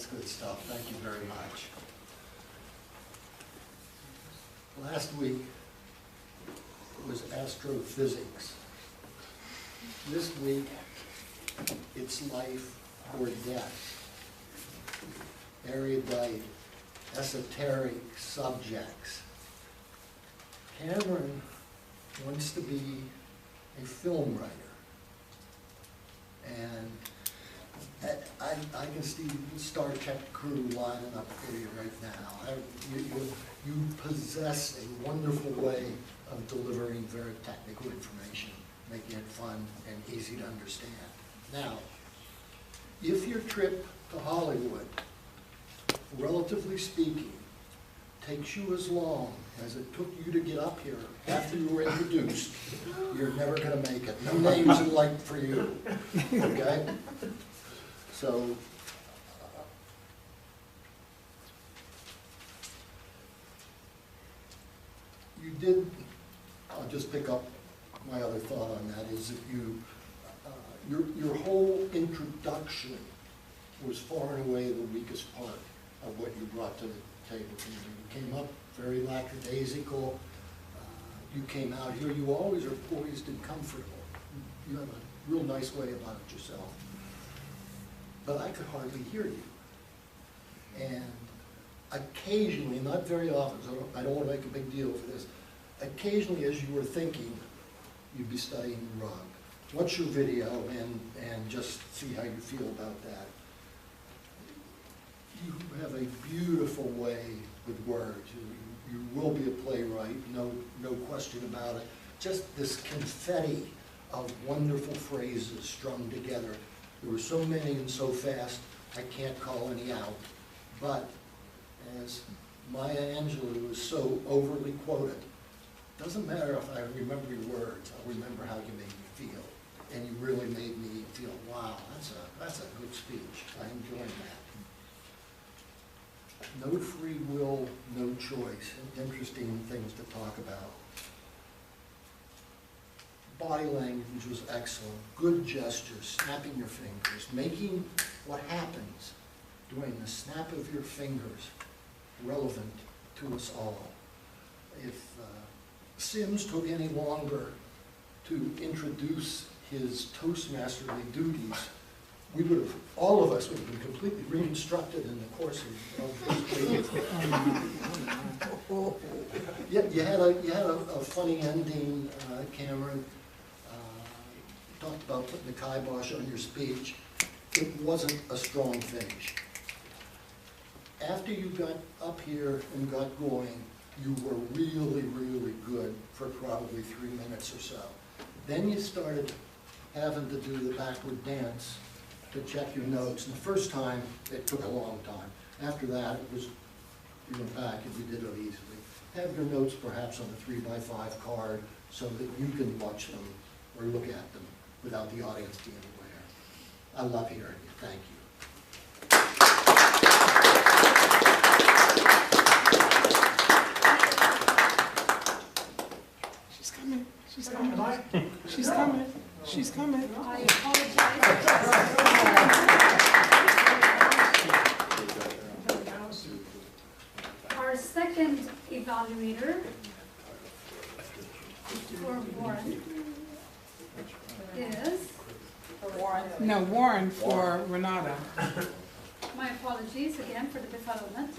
that's good stuff. Thank you very much. Last week was astrophysics. This week, it's life or death. Erudite, esoteric subjects. Cameron wants to be a film writer. And I can see the Star Trek crew lining up for you right now. You possess a wonderful way of delivering very technical information, making it fun and easy to understand. Now, if your trip to Hollywood, relatively speaking, takes you as long as it took you to get up here after you were introduced, you're never going to make it. No names in light for you, okay? So, you did, I'll just pick up my other thought on that, is that you, your whole introduction was far and away the weakest part of what you brought to the table. You came up very lackadaisical. You came out here, you always are poised and comfortable. You have a real nice way about it yourself. But I could hardly hear you. And occasionally, not very often, so I don't want to make a big deal for this, occasionally as you were thinking, you'd be studying the rug. Watch your video and just see how you feel about that. You have a beautiful way with words. You will be a playwright, no question about it. Just this confetti of wonderful phrases strung together. There were so many and so fast, I can't call any out. But as Maya Angelou is so overly quoted, doesn't matter if I remember your words, I'll remember how you made me feel. And you really made me feel, wow, that's a good speech. I enjoyed that. No free will, no choice. Interesting things to talk about. Body language was excellent. Good gestures, snapping your fingers, making what happens during the snap of your fingers relevant to us all. If Sims took any longer to introduce his Toastmasterly duties, we would have, all of us would have been completely reconstructed in the course of this meeting. You had a funny ending, Cameron. You talked about putting the kibosh on your speech. It wasn't a strong finish. After you got up here and got going, you were really, really good for probably 3 minutes or so. Then you started having to do the backward dance to check your notes. And the first time, it took a long time. After that, it was, you went back and you did it easily. Have your notes perhaps on a 3x5 card so that you can watch them or look at them without the audience being aware. I love hearing you. Thank you. She's coming. She's coming. She's coming. She's coming. I apologize. Our second evaluator for Warren is? No, Warren for Renata. My apologies again for the befuddlement.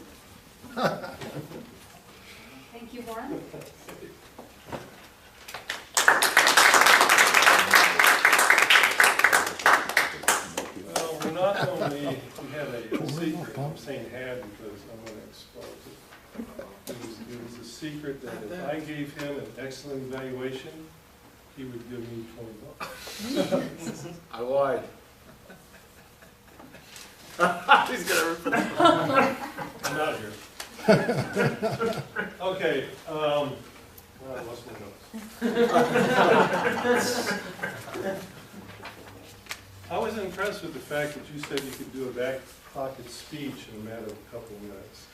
Thank you, Warren. Not only we had a secret, I'm saying had because I'm going to expose it. It was a secret that if I gave him an excellent evaluation, he would give me $20. I lied. He's gonna rip it up. I'm out of here. Okay. I lost my notes. I was impressed with the fact that you said you could do a back pocket speech in a matter of a couple of minutes.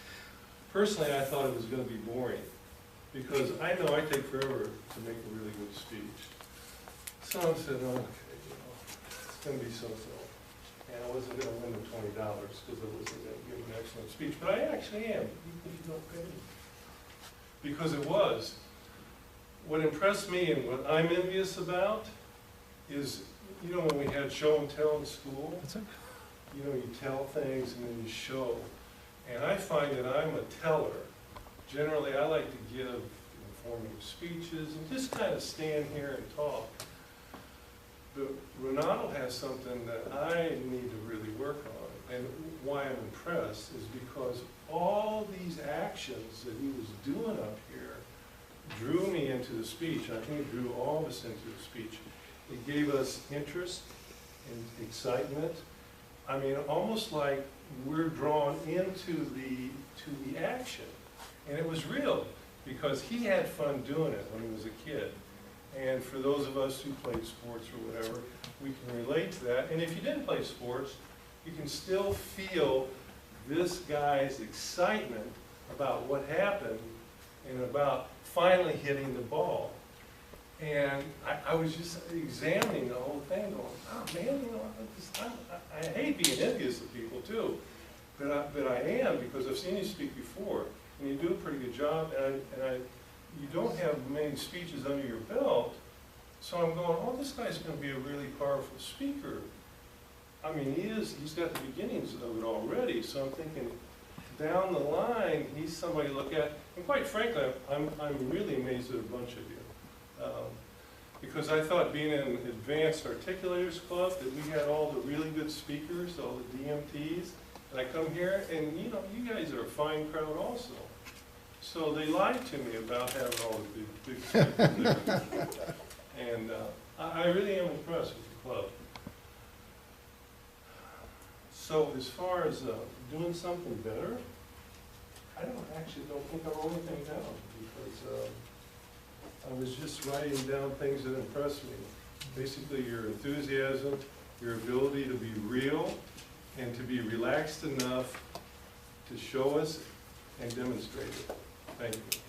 Personally, I thought it was going to be boring because I know I take forever to make a really good speech. So I said, oh, okay, it's going to be so-so. and I wasn't gonna win the $20 because I wasn't gonna give an excellent speech, but I actually am, even if you don't pay me. Because it was. What impressed me and what I'm envious about is, you know, when we had show and tell in school, you know, you tell things and then you show. And I find that I'm a teller. Generally, I like to give informative speeches and just kind of stand here and talk. But Renato has something that I need to really work on. And why I'm impressed is because all these actions that he was doing up here drew me into the speech. I think it drew all of us into the speech. It gave us interest and excitement. I mean, almost like we're drawn into the action. And it was real, because he had fun doing it when he was a kid. And for those of us who played sports or whatever, we can relate to that. And if you didn't play sports, you can still feel this guy's excitement about what happened and about finally hitting the ball. And I was just examining the whole thing going, oh man, you know, I hate being envious of people too. But I am, because I've seen you speak before, and you do a pretty good job, and you don't have many speeches under your belt, so I'm going, oh, this guy's going to be a really powerful speaker. I mean, he's got the beginnings of it already, so I'm thinking, down the line, he's somebody to look at, and quite frankly, I'm really amazed at a bunch of you. Because I thought being in Advanced Articulators Club, that we had all the really good speakers, all the DMTs, and I come here, and you know, you guys are a fine crowd also. So they lied to me about having all the big speakers there. And I really am impressed with the club. So as far as doing something better, I actually don't think I wrote anything down, because I was just writing down things that impressed me. Basically, your enthusiasm, your ability to be real, and to be relaxed enough to show us and demonstrate it. Thank you.